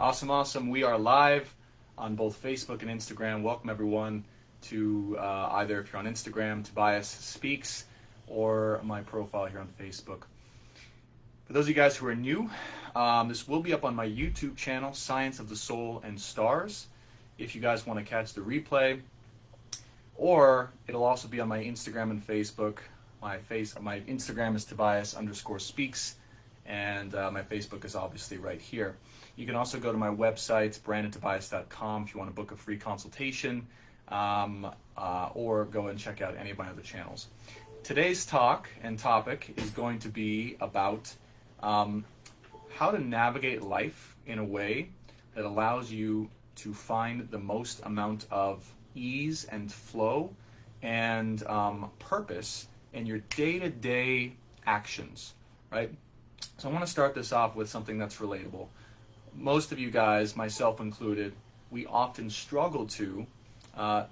Awesome, awesome. We are live on both Facebook and Instagram. Welcome everyone to either if you're on Instagram, Tobias Speaks, or my profile here on Facebook. For those of you guys who are new, this will be up on my YouTube channel, Science of the Soul and Stars, if you guys want to catch the replay. Or it'll also be on my Instagram and Facebook. My Instagram is Tobias_speaks, and my Facebook is obviously right here. You can also go to my website, brandontobias.com, if you want to book a free consultation, or go and check out any of my other channels. Today's talk and topic is going to be about how to navigate life in a way that allows you to find the most amount of ease and flow and purpose in your day-to-day actions, right? So I want to start this off with something that's relatable. Most of you guys, myself included, we often struggle to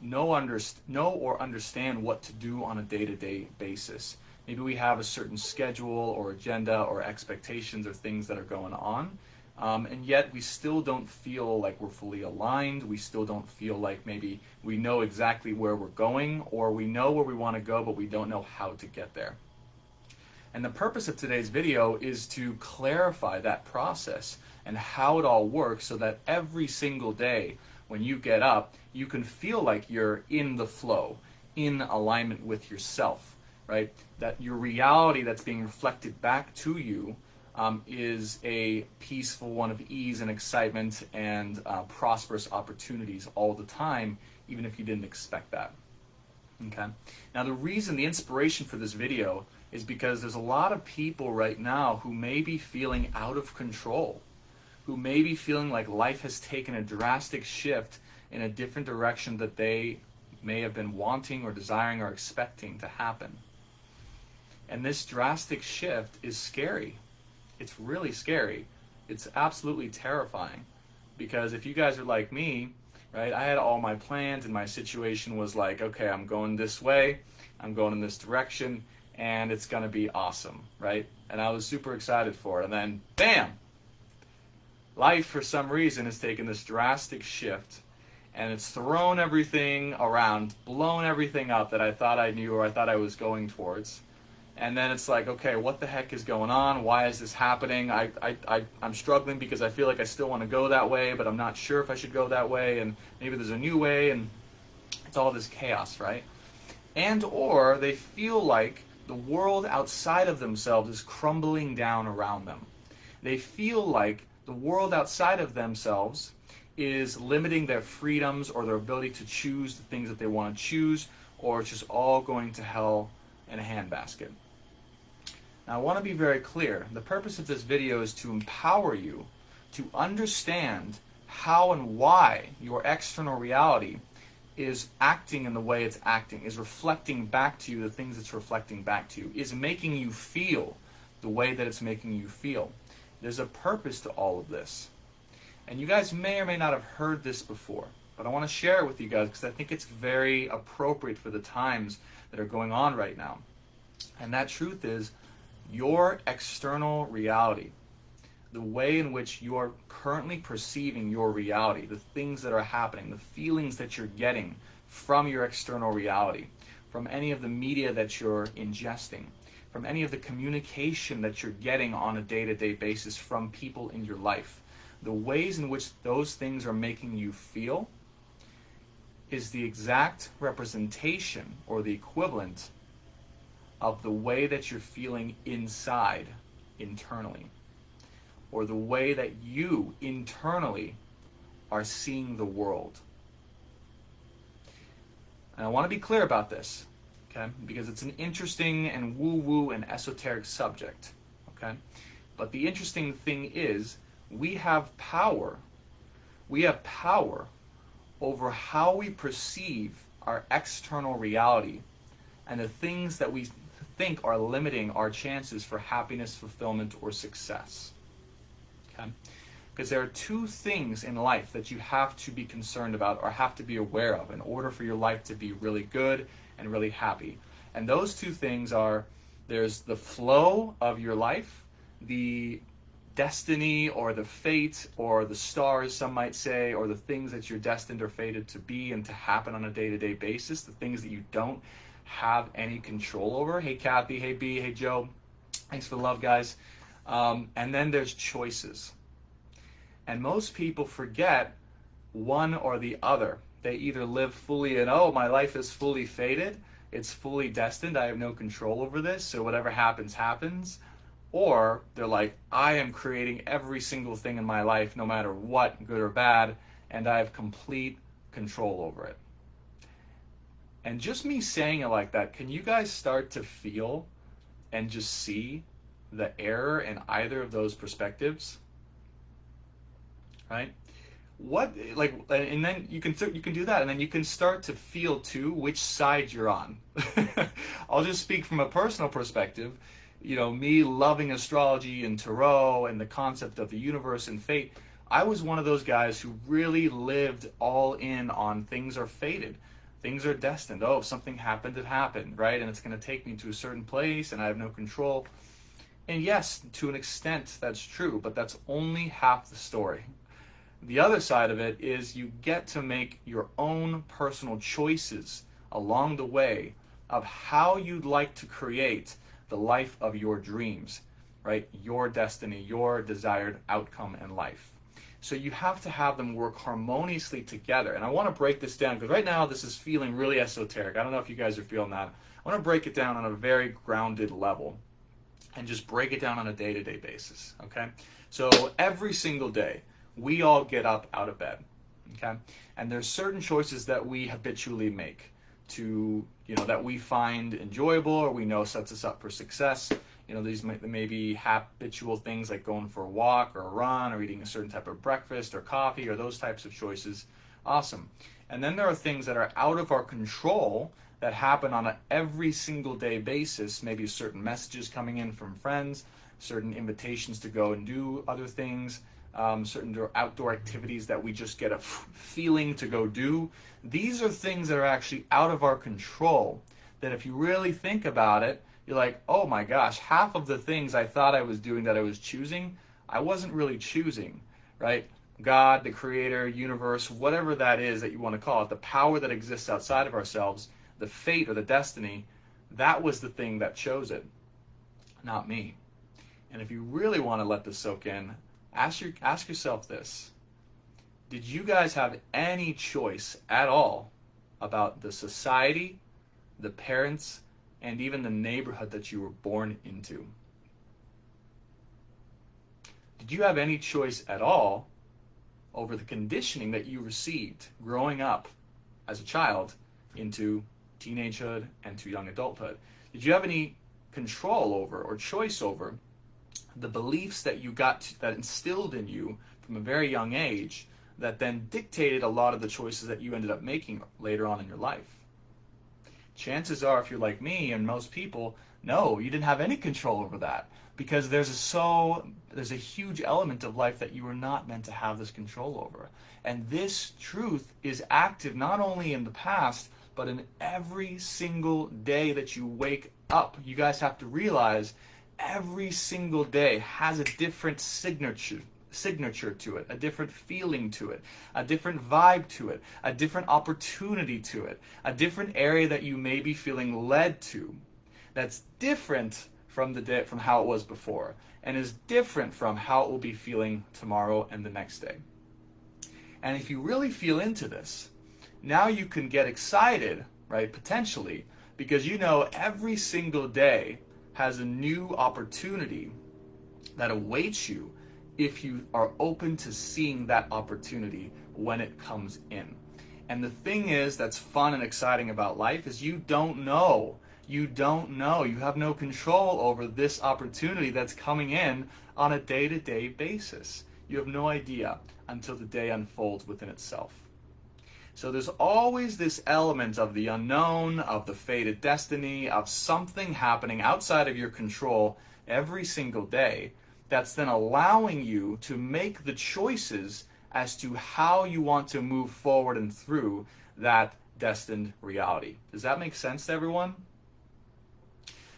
know or understand what to do on a day-to-day basis. Maybe we have a certain schedule or agenda or expectations or things that are going on, and yet we still don't feel like we're fully aligned. We still don't feel like maybe we know exactly where we're going, or we know where we want to go, but we don't know how to get there. And the purpose of today's video is to clarify that process and how it all works so that every single day when you get up, you can feel like you're in the flow, in alignment with yourself, right? That your reality that's being reflected back to you is a peaceful one of ease and excitement and prosperous opportunities all the time, even if you didn't expect that. Okay. Now the inspiration for this video is because there's a lot of people right now who may be feeling out of control, who may be feeling like life has taken a drastic shift in a different direction that they may have been wanting or desiring or expecting to happen. And this drastic shift is scary. It's really scary. It's absolutely terrifying, because if you guys are like me, right, I had all my plans and my situation was like, okay, I'm going this way, I'm going in this direction, and it's gonna be awesome, right? And I was super excited for it, and then bam! Life, for some reason, has taken this drastic shift, and it's thrown everything around, blown everything up that I thought I knew or I thought I was going towards. And then it's like, okay, what the heck is going on? Why is this happening? I'm struggling because I feel like I still want to go that way, but I'm not sure if I should go that way, and maybe there's a new way, and it's all this chaos, right? And or they feel like the world outside of themselves is crumbling down around them. They feel like the world outside of themselves is limiting their freedoms or their ability to choose the things that they want to choose, or it's just all going to hell in a handbasket. Now I want to be very clear. The purpose of this video is to empower you to understand how and why your external reality is acting in the way it's acting, is reflecting back to you the things it's reflecting back to you, is making you feel the way that it's making you feel. There's a purpose to all of this. And you guys may or may not have heard this before, but I want to share it with you guys because I think it's very appropriate for the times that are going on right now. And that truth is, your external reality, the way in which you are currently perceiving your reality, the things that are happening, the feelings that you're getting from your external reality, from any of the media that you're ingesting, from any of the communication that you're getting on a day-to-day basis from people in your life, the ways in which those things are making you feel is the exact representation or the equivalent of the way that you're feeling inside, internally, or the way that you internally are seeing the world. And I want to be clear about this, okay? Because it's an interesting and woo-woo and esoteric subject, okay? But the interesting thing is, we have power. We have power over how we perceive our external reality and the things that we think are limiting our chances for happiness, fulfillment, or success. Okay? Because there are two things in life that you have to be concerned about or have to be aware of in order for your life to be really good and really happy. And those two things are, there's the flow of your life, the destiny or the fate or the stars, some might say, or the things that you're destined or fated to be and to happen on a day-to-day basis, the things that you don't have any control over. Hey Kathy, hey B, hey Joe, thanks for the love, guys. And then there's choices. And most people forget one or the other. They either live fully in, oh, my life is fully fated, it's fully destined, I have no control over this, so whatever happens, happens. Or they're like, I am creating every single thing in my life, no matter what, good or bad, and I have complete control over it. And just me saying it like that, can you guys start to feel and just see the error in either of those perspectives? Right? What, like, and then you can do that, and then you can start to feel too which side you're on. I'll just speak from a personal perspective. You know, me loving astrology and tarot and the concept of the universe and fate, I was one of those guys who really lived all in on things are fated. Things are destined. Oh, if something happened, it happened, right? And it's going to take me to a certain place and I have no control. And yes, to an extent, that's true, but that's only half the story. The other side of it is you get to make your own personal choices along the way of how you'd like to create the life of your dreams, right? Your destiny, your desired outcome in life. So you have to have them work harmoniously together. And I want to break this down because right now this is feeling really esoteric. I don't know if you guys are feeling that. I want to break it down on a very grounded level and just break it down on a day-to-day basis, okay? So every single day, we all get up out of bed, okay? And there's certain choices that we habitually make to, you know, that we find enjoyable or we know sets us up for success. You know, these may be habitual things like going for a walk or a run or eating a certain type of breakfast or coffee or those types of choices. Awesome. And then there are things that are out of our control that happen on an every single day basis, maybe certain messages coming in from friends, certain invitations to go and do other things, certain outdoor activities that we just get a feeling to go do. These are things that are actually out of our control, that if you really think about it, you're like, oh my gosh, half of the things I thought I was doing that I was choosing, I wasn't really choosing, right? God, the creator, universe, whatever that is that you want to call it, the power that exists outside of ourselves, the fate or the destiny, that was the thing that chose it, not me. And if you really want to let this soak in, ask yourself this. Did you guys have any choice at all about the society, the parents, and even the neighborhood that you were born into? Did you have any choice at all over the conditioning that you received growing up as a child into teenagehood and to young adulthood? Did you have any control over or choice over the beliefs that you got that instilled in you from a very young age that then dictated a lot of the choices that you ended up making later on in your life? Chances are, if you're like me and most people, no, you didn't have any control over that, because there's a huge element of life that you were not meant to have this control over. And this truth is active not only in the past, but in every single day that you wake up. You guys have to realize every single day has a different signature to it, a different feeling to it, a different vibe to it, a different opportunity to it, a different area that you may be feeling led to that's different from from how it was before, and is different from how it will be feeling tomorrow and the next day. And if you really feel into this, now you can get excited, right, potentially, because you know every single day has a new opportunity that awaits you if you are open to seeing that opportunity when it comes in. And the thing is that's fun and exciting about life is you don't know. You have no control over this opportunity that's coming in on a day-to-day basis. You have no idea until the day unfolds within itself. So there's always this element of the unknown, of the fated destiny, of something happening outside of your control every single day that's then allowing you to make the choices as to how you want to move forward and through that destined reality. Does that make sense to everyone?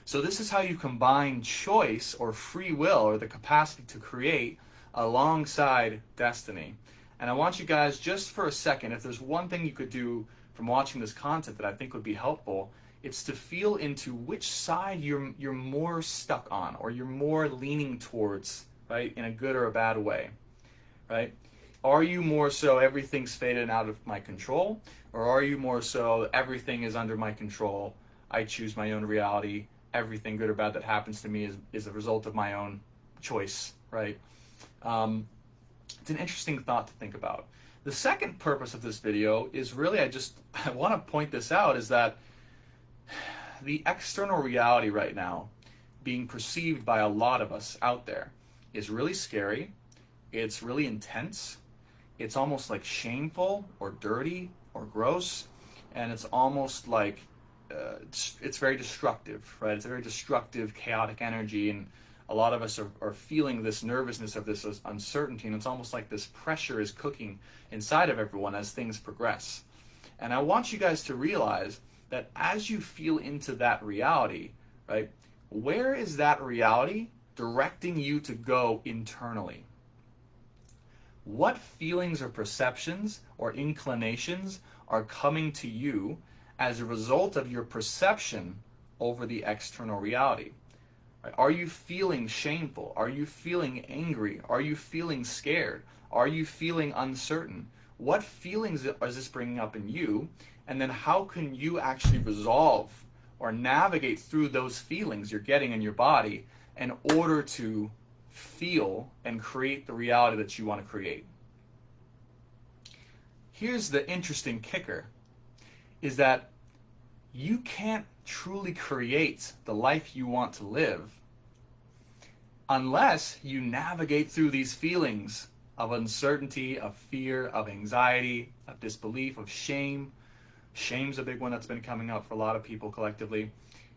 So this is how you combine choice or free will or the capacity to create alongside destiny. And I want you guys, just for a second, if there's one thing you could do from watching this content that I think would be helpful, it's to feel into which side you're more stuck on, or you're more leaning towards, right, in a good or a bad way, right? Are you more so everything's faded and out of my control, or are you more so everything is under my control, I choose my own reality, everything good or bad that happens to me is a result of my own choice, right? It's an interesting thought to think about. The second purpose of this video is really, I want to point this out, is that the external reality right now being perceived by a lot of us out there is really scary. It's really intense. It's almost like shameful or dirty or gross. And it's almost like it's very destructive, right? It's a very destructive, chaotic energy. And a lot of us are feeling this nervousness of this uncertainty. And it's almost like this pressure is cooking inside of everyone as things progress. And I want you guys to realize that as you feel into that reality, right, where is that reality directing you to go internally? What feelings or perceptions or inclinations are coming to you as a result of your perception over the external reality? Right? Are you feeling shameful? Are you feeling angry? Are you feeling scared? Are you feeling uncertain? What feelings is this bringing up in you? And then how can you actually resolve or navigate through those feelings you're getting in your body in order to feel and create the reality that you want to create? Here's the interesting kicker, is that you can't truly create the life you want to live unless you navigate through these feelings of uncertainty, of fear, of anxiety, of disbelief, of shame. Shame's a big one that's been coming up for a lot of people collectively.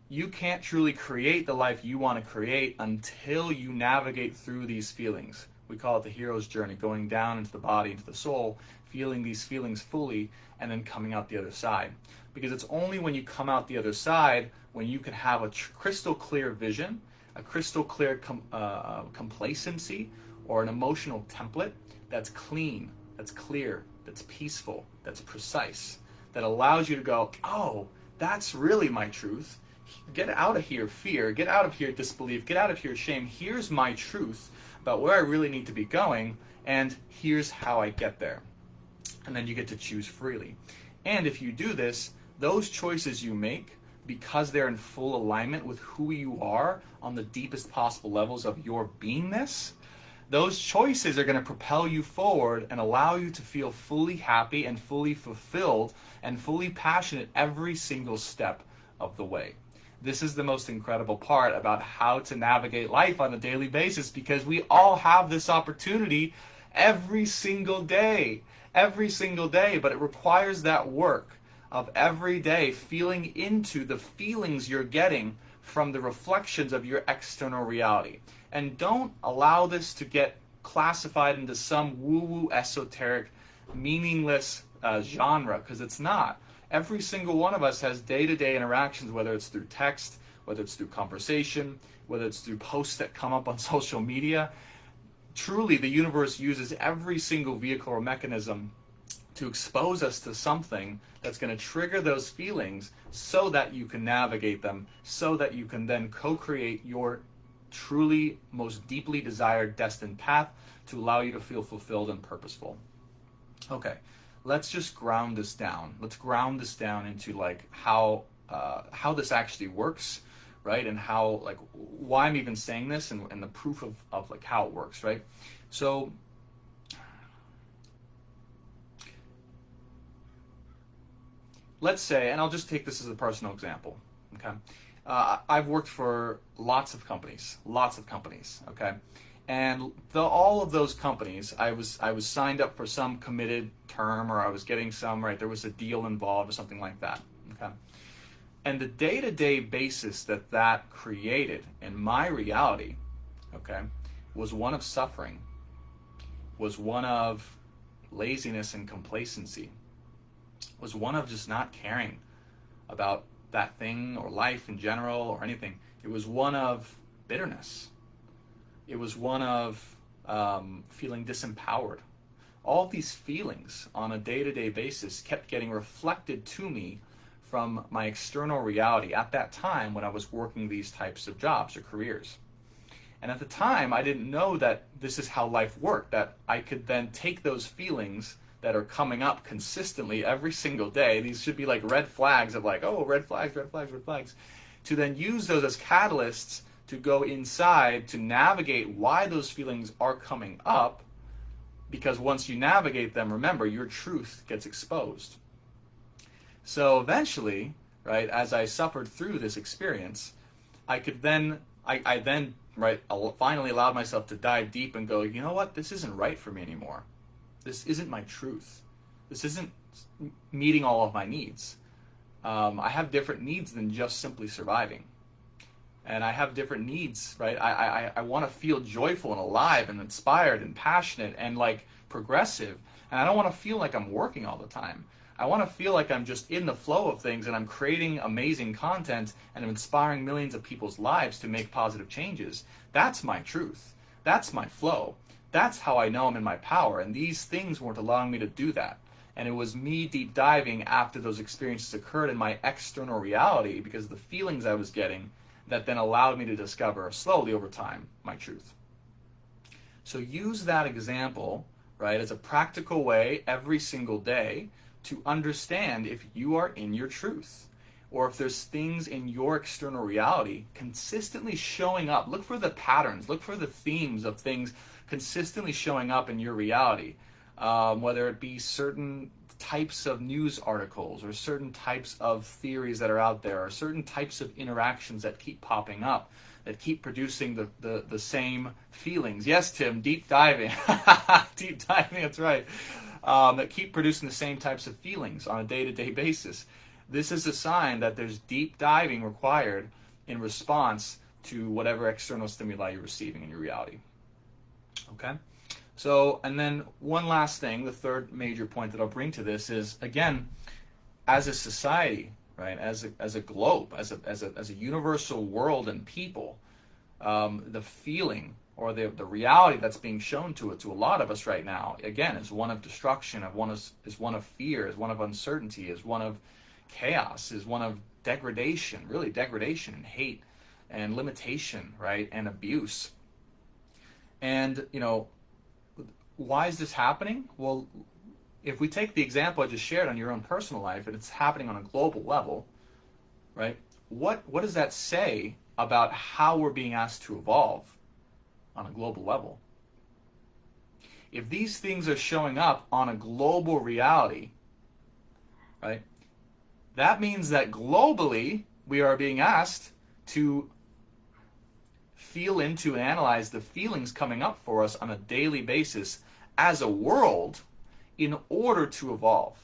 You can't truly create the life you want to create until you navigate through these feelings. We call it the hero's journey, going down into the body, into the soul, feeling these feelings fully, and then coming out the other side. Because it's only when you come out the other side when you can have a crystal clear vision, a crystal clear complacency, or an emotional template that's clean, that's clear, that's peaceful, that's precise, that allows you to go, oh, that's really my truth. Get out of here fear, get out of here disbelief, get out of here shame. Here's my truth about where I really need to be going, and here's how I get there. And then you get to choose freely. And if you do this, those choices you make, because they're in full alignment with who you are on the deepest possible levels of your beingness, those choices are going to propel you forward and allow you to feel fully happy and fully fulfilled and fully passionate every single step of the way. This is the most incredible part about how to navigate life on a daily basis, because we all have this opportunity every single day, but it requires that work of every day feeling into the feelings you're getting from the reflections of your external reality. And don't allow this to get classified into some woo-woo esoteric meaningless genre, because it's not. Every single one of us has day-to-day interactions, whether it's through text, whether it's through conversation, whether it's through posts that come up on social media. Truly, the universe uses every single vehicle or mechanism to expose us to something that's going to trigger those feelings so that you can navigate them, so that you can then co-create your truly most deeply desired destined path to allow you to feel fulfilled and purposeful. Okay, let's just ground this down. Let's ground this down into like how this actually works, right? And how, like, why I'm even saying this, and the proof of like how it works, right? So let's say, and I'll just take this as a personal example, okay? I've worked for lots of companies, okay? And all of those companies, I was signed up for some committed term, or I was getting some, right, there was a deal involved or something like that, okay? And the day-to-day basis that created in my reality, okay, was one of suffering, was one of laziness and complacency, was one of just not caring about that thing or life in general or anything. It was one of bitterness. It was one of feeling disempowered. All of these feelings on a day-to-day basis kept getting reflected to me from my external reality at that time when I was working these types of jobs or careers. And at the time, I didn't know that this is how life worked, that I could then take those feelings that are coming up consistently every single day. These should be like red flags of like, oh, red flags, red flags, red flags, to then use those as catalysts to go inside to navigate why those feelings are coming up. Because once you navigate them, remember, your truth gets exposed. So eventually, right, as I suffered through this experience, I then finally allowed myself to dive deep and go, you know what, this isn't right for me anymore. This isn't my truth. This isn't meeting all of my needs. I have different needs than just simply surviving. And I have different needs, right? I want to feel joyful and alive and inspired and passionate and like progressive. And I don't want to feel like I'm working all the time. I want to feel like I'm just in the flow of things and I'm creating amazing content and I'm inspiring millions of people's lives to make positive changes. That's my truth. That's my flow. That's how I know I'm in my power. And these things weren't allowing me to do that. And it was me deep diving after those experiences occurred in my external reality because of the feelings I was getting that then allowed me to discover slowly over time my truth. So use that example, right, as a practical way every single day to understand if you are in your truth or if there's things in your external reality consistently showing up. Look for the patterns, look for the themes of things consistently showing up in your reality, whether it be certain types of news articles or certain types of theories that are out there or certain types of interactions that keep popping up, that keep producing the same feelings. Yes, Tim, deep diving. Deep diving, that's right. That keep producing the same types of feelings on a day-to-day basis. This is a sign that there's deep diving required in response to whatever external stimuli you're receiving in your reality. Okay? So, and then one last thing, the third major point that I'll bring to this is, again, as a society, right, as a globe, as a universal world and people, the feeling or the reality that's being shown to a lot of us right now, again, is one of destruction, is one of fear, is one of uncertainty, is one of chaos, is one of degradation, really degradation and hate and limitation, right, and abuse. And, you know, why is this happening? Well, if we take the example I just shared on your own personal life, and it's happening on a global level, right? What does that say about how we're being asked to evolve on a global level? If these things are showing up on a global reality, right? That means that globally we are being asked to feel into and analyze the feelings coming up for us on a daily basis as a world in order to evolve.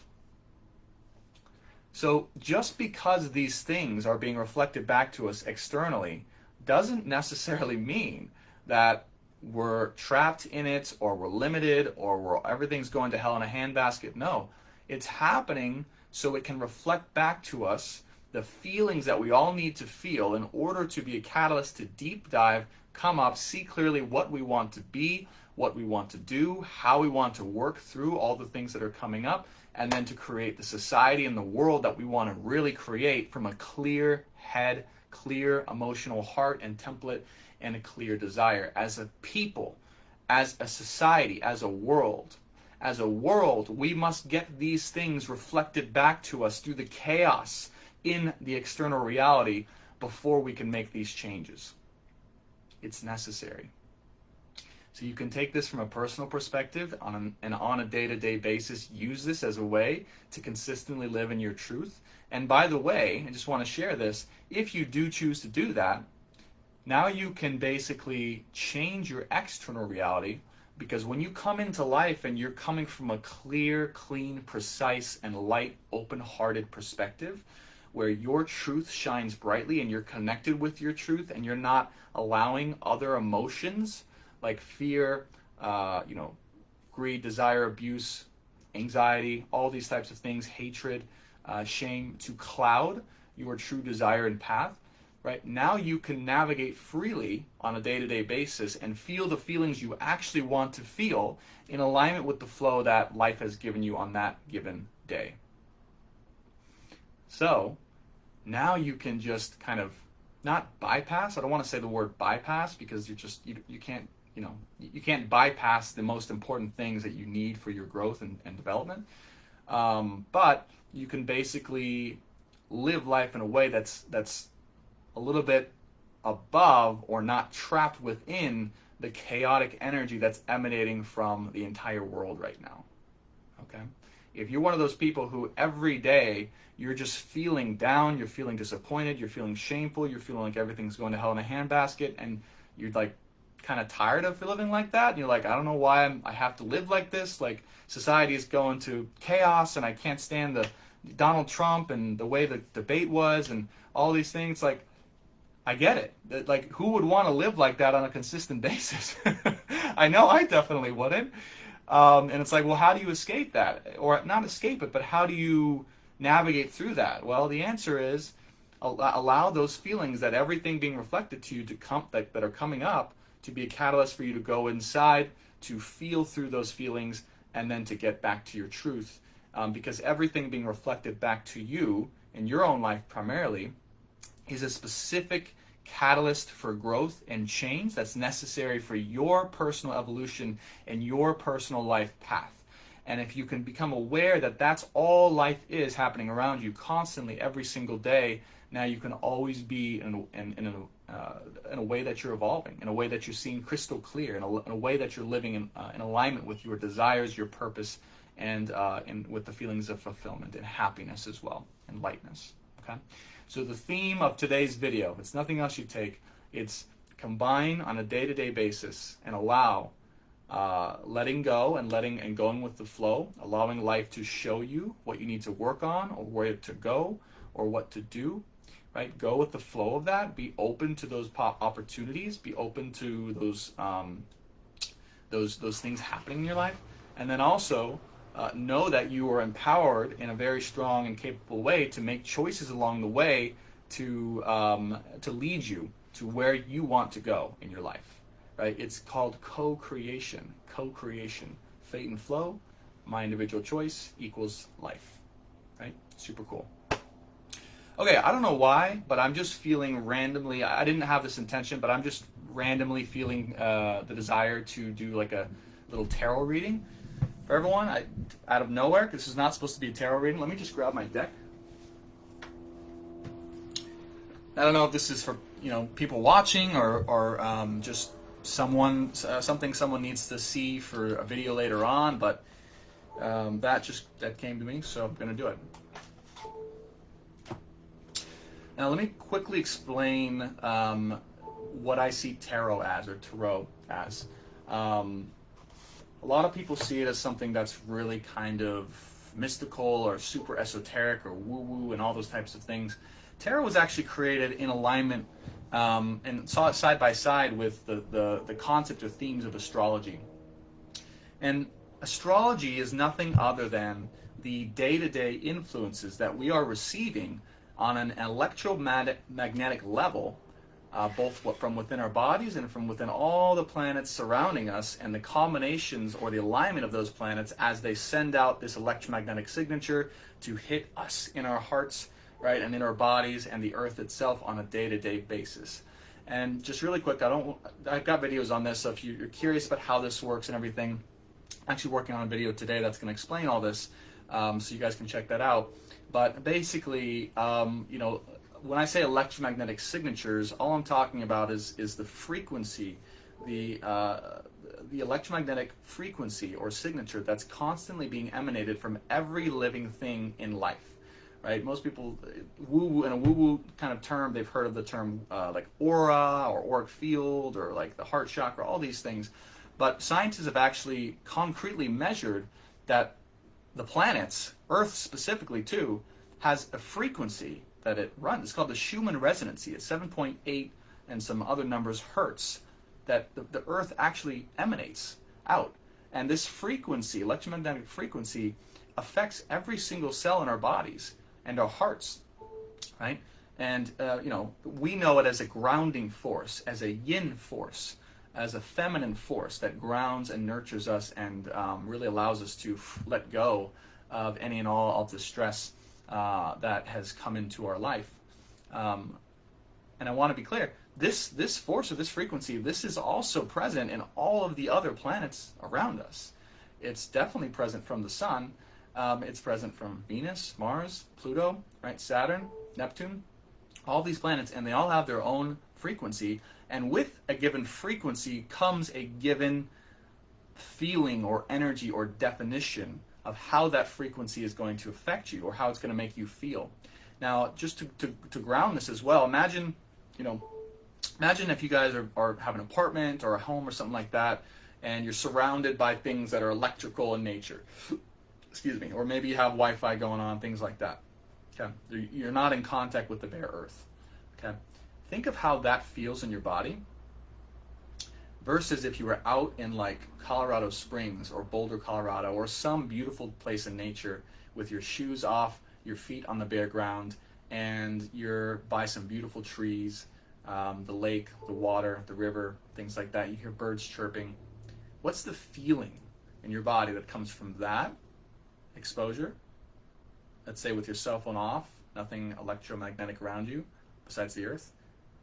So just because these things are being reflected back to us externally doesn't necessarily mean that we're trapped in it or we're limited or everything's going to hell in a handbasket. No, it's happening so it can reflect back to us the feelings that we all need to feel in order to be a catalyst to deep dive, come up, see clearly what we want to be, what we want to do, how we want to work through all the things that are coming up, and then to create the society and the world that we want to really create from a clear head, clear emotional heart and template, and a clear desire as a people, as a society, as a world. As a world, we must get these things reflected back to us through the chaos in the external reality before we can make these changes. It's necessary. So you can take this from a personal perspective and on a day-to-day basis, use this as a way to consistently live in your truth. And by the way, I just want to share this, if you do choose to do that, now you can basically change your external reality, because when you come into life and you're coming from a clear, clean, precise, and light, open-hearted perspective, where your truth shines brightly and you're connected with your truth and you're not allowing other emotions like fear, greed, desire, abuse, anxiety, all these types of things, hatred, shame, to cloud your true desire and path, right? Now you can navigate freely on a day-to-day basis and feel the feelings you actually want to feel in alignment with the flow that life has given you on that given day. So now you can just kind of not bypass. I don't want to say the word bypass because you can't, you can't bypass the most important things that you need for your growth and development. But you can basically live life in a way that's a little bit above or not trapped within the chaotic energy that's emanating from the entire world right now. Okay? If you're one of those people who every day you're just feeling down, you're feeling disappointed, you're feeling shameful, you're feeling like everything's going to hell in a handbasket, and you're like kind of tired of living like that, and you're like, I don't know why I have to live like this, like society is going to chaos and I can't stand the Donald Trump and the way the debate was and all these things, like, I get it. Like, who would want to live like that on a consistent basis? I know I definitely wouldn't. And it's like, well, how do you escape that? Or not escape it, but how do you navigate through that? Well, the answer is allow those feelings, that everything being reflected to you to come that are coming up, to be a catalyst for you to go inside, to feel through those feelings, and then to get back to your truth. Because everything being reflected back to you in your own life primarily is a specific catalyst for growth and change that's necessary for your personal evolution and your personal life path. And if you can become aware that that's all life is happening around you constantly every single day, now you can always be in a way that you're evolving, in a way that you're seeing crystal clear, in a way that you're living in alignment with your desires, your purpose, and with the feelings of fulfillment and happiness as well, and lightness. Okay? So the theme of today's video, if it's nothing else you take, it's combine on a day-to-day basis and allow letting go and going with the flow, allowing life to show you what you need to work on or where to go or what to do, right? Go with the flow of that. Be open to those opportunities. Be open to those things happening in your life, and then also know that you are empowered in a very strong and capable way to make choices along the way to lead you to where you want to go in your life, right? It's called co-creation. Fate and flow, my individual choice equals life, right? Super cool. Okay, I don't know why, but I'm just feeling randomly, I didn't have this intention, but I'm just randomly feeling the desire to do like a little tarot reading for everyone, out of nowhere. This is not supposed to be a tarot reading. Let me just grab my deck. I don't know if this is for people watching or just something someone needs to see for a video later on, but that came to me, so I'm gonna do it. Now let me quickly explain what I see tarot as. A lot of people see it as something that's really kind of mystical or super esoteric or woo-woo and all those types of things. Tarot was actually created in alignment and saw it side by side with the concept or themes of astrology. And astrology is nothing other than the day-to-day influences that we are receiving on an electromagnetic level, both from within our bodies and from within all the planets surrounding us, and the combinations or the alignment of those planets as they send out this electromagnetic signature to hit us in our hearts, right, and in our bodies and the earth itself on a day-to-day basis. And just really quick, I've got videos on this, so if you're curious about how this works and everything, I'm actually working on a video today that's going to explain all this, so you guys can check that out. But basically, when I say electromagnetic signatures, all I'm talking about is the frequency, the electromagnetic frequency or signature that's constantly being emanated from every living thing in life, right? Most people, in a woo-woo kind of term, they've heard of the term like aura or auric field or like the heart chakra, all these things. But scientists have actually concretely measured that the planets, Earth specifically too, has a frequency that it runs. It's called the Schumann resonancy. It's 7.8 and some other numbers hertz that the Earth actually emanates out. And this frequency, electromagnetic frequency, affects every single cell in our bodies and our hearts, right? And, we know it as a grounding force, as a yin force, as a feminine force that grounds and nurtures us and really allows us to let go of any and all of the stress that has come into our life. And I want to be clear, this force or this frequency, this is also present in all of the other planets around us. It's definitely present from the sun. It's present from Venus, Mars, Pluto, right? Saturn, Neptune, all these planets, and they all have their own frequency. And with a given frequency comes a given feeling or energy or definition of how that frequency is going to affect you or how it's going to make you feel. Now, just to ground this as well, imagine if you guys have an apartment or a home or something like that, and you're surrounded by things that are electrical in nature. Excuse me. Or maybe you have Wi-Fi going on, things like that. Okay. You're not in contact with the bare earth. Okay. Think of how that feels in your body versus if you were out in like Colorado Springs or Boulder, Colorado, or some beautiful place in nature with your shoes off, your feet on the bare ground, and you're by some beautiful trees, the lake, the water, the river, things like that. You hear birds chirping. What's the feeling in your body that comes from that exposure? Let's say with your cell phone off, nothing electromagnetic around you besides the earth,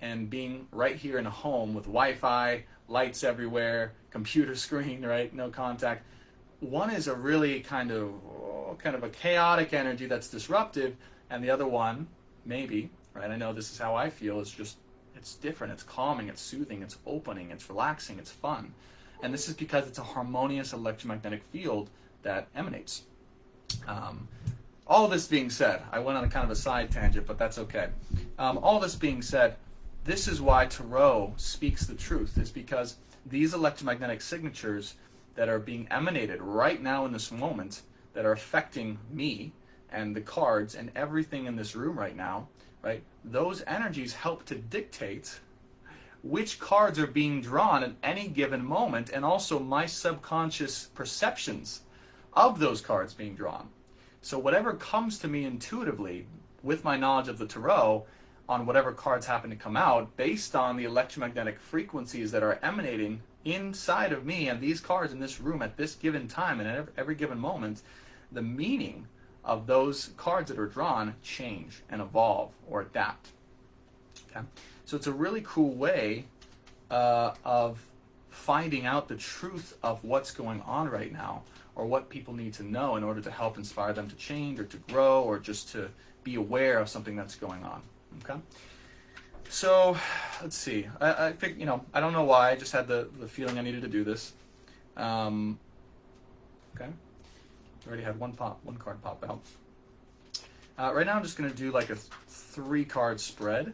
and being right here in a home with Wi-Fi, lights everywhere, computer screen, right? No contact. One is a really kind of a chaotic energy that's disruptive, and the other one, maybe, right? I know this is how I feel. It's different. It's calming. It's soothing. It's opening. It's relaxing. It's fun. And this is because it's a harmonious electromagnetic field that emanates. All this being said, I went on a kind of a side tangent, but that's okay. All this being said, this is why Tarot speaks the truth, is because these electromagnetic signatures that are being emanated right now in this moment, that are affecting me and the cards and everything in this room right now, right? Those energies help to dictate which cards are being drawn at any given moment, and also my subconscious perceptions of those cards being drawn. So whatever comes to me intuitively with my knowledge of the Tarot on whatever cards happen to come out, based on the electromagnetic frequencies that are emanating inside of me and these cards in this room at this given time and at every given moment, the meaning of those cards that are drawn change and evolve or adapt. Okay? So it's a really cool way of finding out the truth of what's going on right now, or what people need to know in order to help inspire them to change or to grow or just to be aware of something that's going on. Okay? So, let's see. I think, I don't know why. I just had the feeling I needed to do this. Okay? Already had one card pop out. Right now I'm just going to do like a 3-card spread.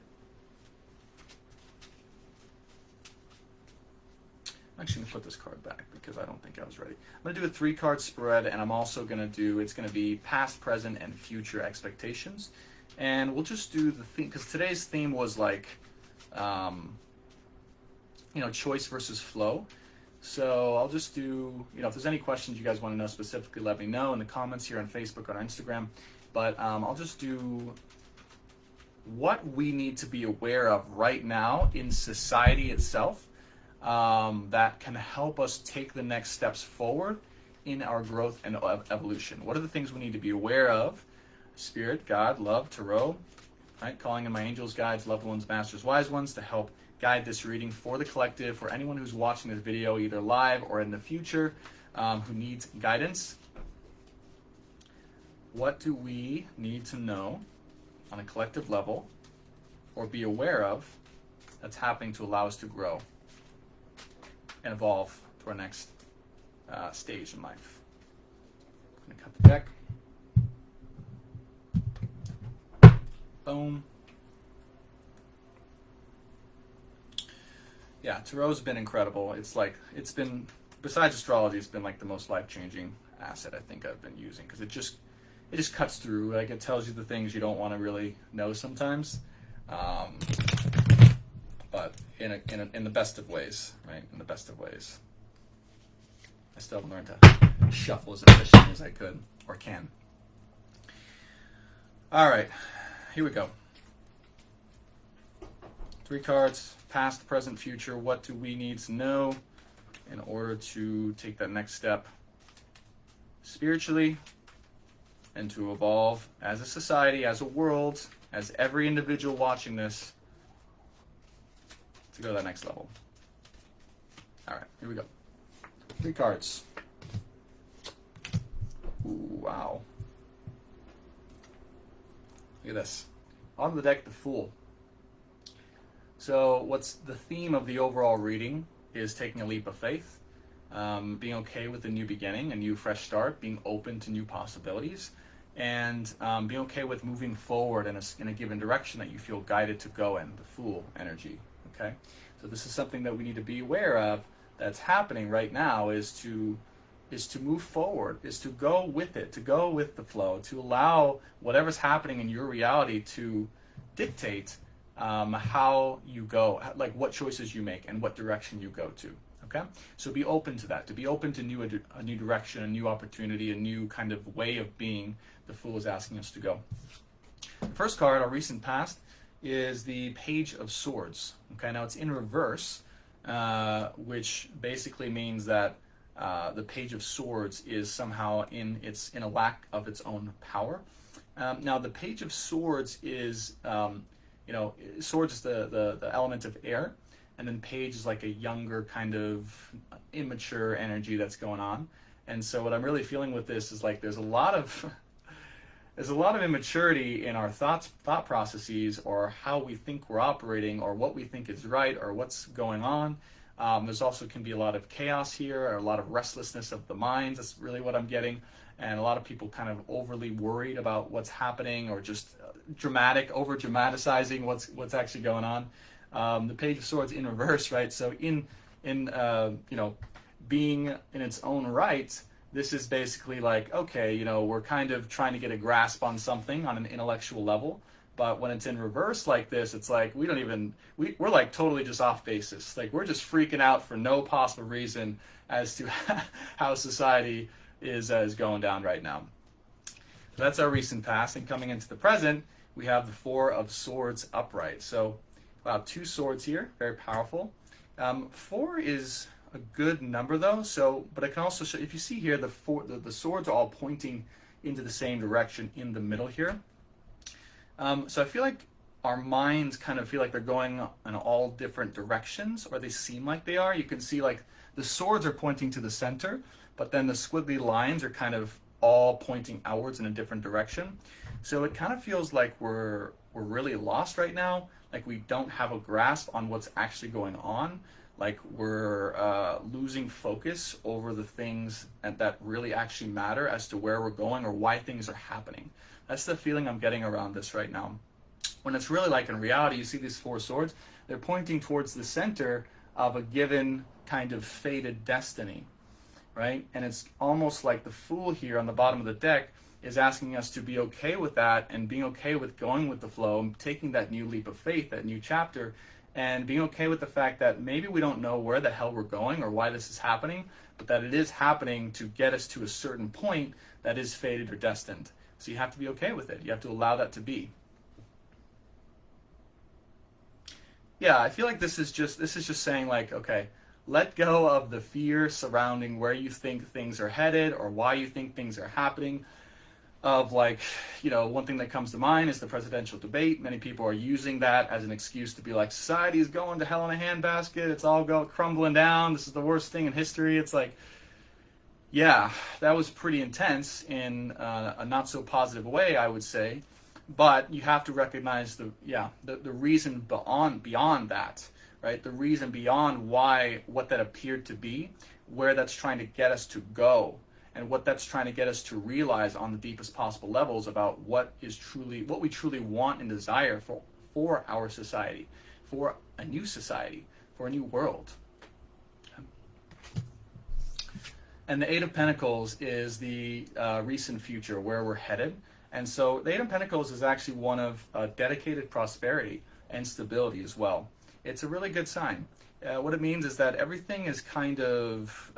I'm actually going to put this card back because I don't think I was ready. I'm going to do a 3-card spread, and I'm also going to do, it's going to be past, present, and future expectations. And we'll just do the theme, because today's theme was like, choice versus flow. So I'll just do, if there's any questions you guys want to know specifically, let me know in the comments here on Facebook or on Instagram. But I'll just do what we need to be aware of right now in society itself, that can help us take the next steps forward in our growth and evolution. What are the things we need to be aware of? Spirit, God, love, Tarot, right? Calling in my angels, guides, loved ones, masters, wise ones to help guide this reading for the collective, for anyone who's watching this video either live or in the future, who needs guidance. What do we need to know on a collective level or be aware of that's happening to allow us to grow and evolve to our next stage in life? I'm going to cut the deck. Boom. Yeah, Tarot's been incredible. It's been, besides astrology, it's been like the most life-changing asset I think I've been using, because it just cuts through. Like, it tells you the things you don't want to really know sometimes, but in the best of ways, right? In the best of ways. I still haven't learned to shuffle as efficiently as I could or can. All right, here we go. Three cards, past, present, future. What do we need to know in order to take that next step spiritually and to evolve as a society, as a world, as every individual watching this, to go to that next level? All right, here we go. Three cards. Ooh, wow. Look at this. On the deck, the Fool. So what's the theme of the overall reading is taking a leap of faith, being okay with a new beginning, a new fresh start, being open to new possibilities, and being okay with moving forward in a given direction that you feel guided to go in, the Fool energy. Okay, so this is something that we need to be aware of that's happening right now, is to move forward, is to go with it, to go with the flow, to allow whatever's happening in your reality to dictate how you go, like what choices you make and what direction you go to. Okay, so be open to that, to be open to a new direction, a new opportunity, a new kind of way of being. The Fool is asking us to go. The first card, our recent past, is the Page of Swords. Okay, now it's in reverse, which basically means that the Page of Swords is somehow in a lack of its own power. Now the Page of Swords is swords is the element of air, and then page is like a younger kind of immature energy that's going on. And so what I'm really feeling with this is like there's a lot of immaturity in our thought processes, or how we think we're operating, or what we think is right, or what's going on. There's also can be a lot of chaos here, or a lot of restlessness of the mind. That's really what I'm getting. And a lot of people kind of overly worried about what's happening, or just over dramatizing what's actually going on. The Page of Swords in reverse, right? So in being in its own right, this is basically like, okay, we're kind of trying to get a grasp on something on an intellectual level. But when it's in reverse like this, it's like we're like totally just off basis. Like we're just freaking out for no possible reason as to how society is going down right now. So that's our recent past. And coming into the present, we have the Four of Swords upright. So wow, two swords here, very powerful. Four is a good number though. So, but it can also show, if you see here, the swords are all pointing into the same direction in the middle here. So I feel like our minds kind of feel like they're going in all different directions, or they seem like they are. You can see like the swords are pointing to the center, but then the squiggly lines are kind of all pointing outwards in a different direction. So it kind of feels like we're really lost right now. Like we don't have a grasp on what's actually going on. Like we're losing focus over the things that really actually matter as to where we're going or why things are happening. That's the feeling I'm getting around this right now. When it's really like in reality, you see these four swords, they're pointing towards the center of a given kind of fated destiny, right? And it's almost like the Fool here on the bottom of the deck is asking us to be okay with that, and being okay with going with the flow and taking that new leap of faith, that new chapter, and being okay with the fact that maybe we don't know where the hell we're going or why this is happening, but that it is happening to get us to a certain point that is fated or destined. So you have to be okay with it. You have to allow that to be. Yeah, I feel like this is just saying like, okay, let go of the fear surrounding where you think things are headed or why you think things are happening. Of like, one thing that comes to mind is the presidential debate. Many people are using that as an excuse to be like, society is going to hell in a handbasket. It's all crumbling down. This is the worst thing in history. It's like, yeah, that was pretty intense in a not so positive way, I would say. But you have to recognize the reason beyond that, right? The reason beyond what that appeared to be, where that's trying to get us to go, and what that's trying to get us to realize on the deepest possible levels about what we truly want and desire for our society, for a new society, for a new world. And the Eight of Pentacles is the recent future, where we're headed. And so the Eight of Pentacles is actually one of dedicated prosperity and stability as well. It's a really good sign. What it means is that everything is kind of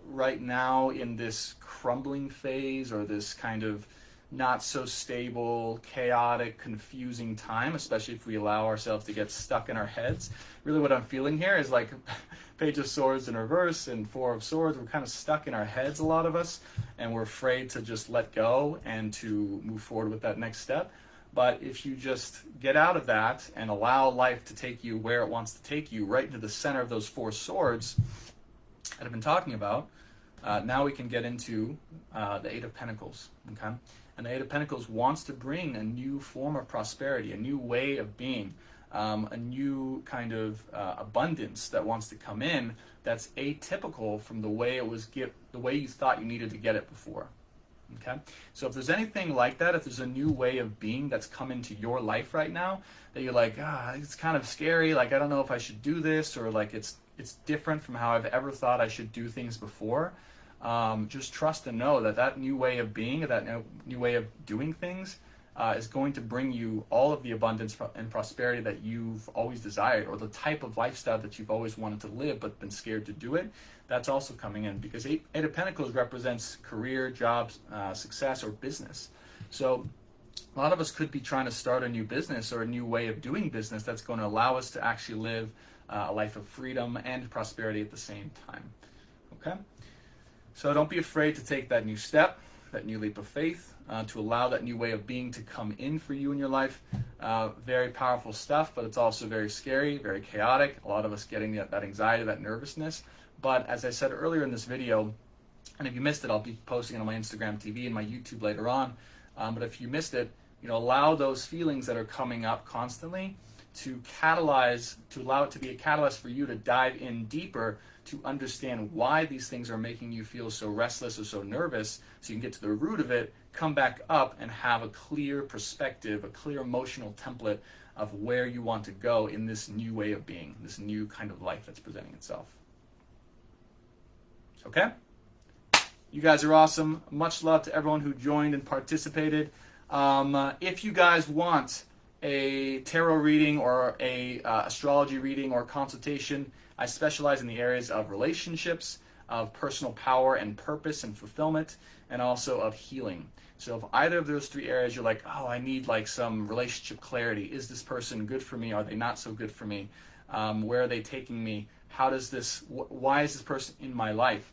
right now in this crumbling phase, or this kind of not so stable, chaotic, confusing time, especially if we allow ourselves to get stuck in our heads. Really what I'm feeling here is like Page of Swords in reverse and Four of Swords. We're kind of stuck in our heads, a lot of us, and we're afraid to just let go and to move forward with that next step. But if you just get out of that and allow life to take you where it wants to take you, right into the center of those four swords that I've been talking about, now we can get into the Eight of Pentacles, okay? And the Eight of Pentacles wants to bring a new form of prosperity, a new way of being, a new kind of abundance that wants to come in that's atypical from the way it was the way you thought you needed to get it before. Okay, so if there's anything like that, if there's a new way of being that's come into your life right now that you're like, it's kind of scary, like I don't know if I should do this, or like it's different from how I've ever thought I should do things before, just trust and know that that new way of being, that new way of doing things is going to bring you all of the abundance and prosperity that you've always desired, or the type of lifestyle that you've always wanted to live but been scared to do it. That's also coming in, because Eight of Pentacles represents career, jobs, success, or business. So a lot of us could be trying to start a new business or a new way of doing business that's going to allow us to actually live a life of freedom and prosperity at the same time. Okay? So don't be afraid to take that new step, that new leap of faith, to allow that new way of being to come in for you in your life. Very powerful stuff, but it's also very scary, very chaotic. A lot of us getting that anxiety, that nervousness. But as I said earlier in this video, and if you missed it, I'll be posting it on my Instagram TV and my YouTube later on. But if you missed it, allow those feelings that are coming up constantly to allow it to be a catalyst for you to dive in deeper to understand why these things are making you feel so restless or so nervous, so you can get to the root of it, come back up and have a clear perspective, a clear emotional template of where you want to go in this new way of being, this new kind of life that's presenting itself. Okay? You guys are awesome. Much love to everyone who joined and participated. If you guys want a tarot reading or a astrology reading or consultation, I specialize in the areas of relationships, of personal power and purpose and fulfillment, and also of healing. So if either of those three areas you're like, I need like some relationship clarity. Is this person good for me? Are they not so good for me? Where are they taking me? Why is this person in my life?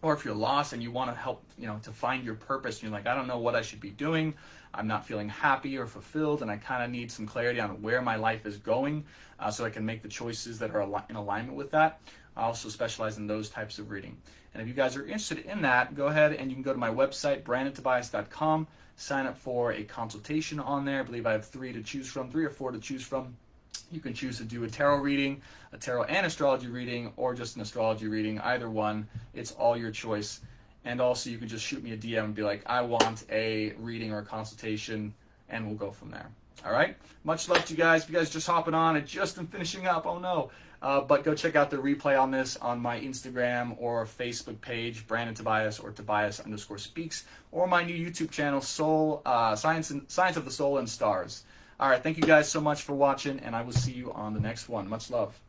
Or if you're lost and you want to help, to find your purpose, and you're like, I don't know what I should be doing. I'm not feeling happy or fulfilled, and I kind of need some clarity on where my life is going, so I can make the choices that are in alignment with that. I also specialize in those types of reading. And if you guys are interested in that, go ahead and you can go to my website, brandontobias.com, sign up for a consultation on there. I believe I have 3 or 4 to choose from. You can choose to do a tarot reading, a tarot and astrology reading, or just an astrology reading, either one. It's all your choice. And also you can just shoot me a DM and be like, I want a reading or a consultation, and we'll go from there. All right? Much love to you guys. If you guys just hopping on, I just am finishing up. Oh no. But go check out the replay on this on my Instagram or Facebook page, Brandon Tobias or Tobias_speaks, or my new YouTube channel, Science of the Soul and Stars. All right, thank you guys so much for watching, and I will see you on the next one. Much love.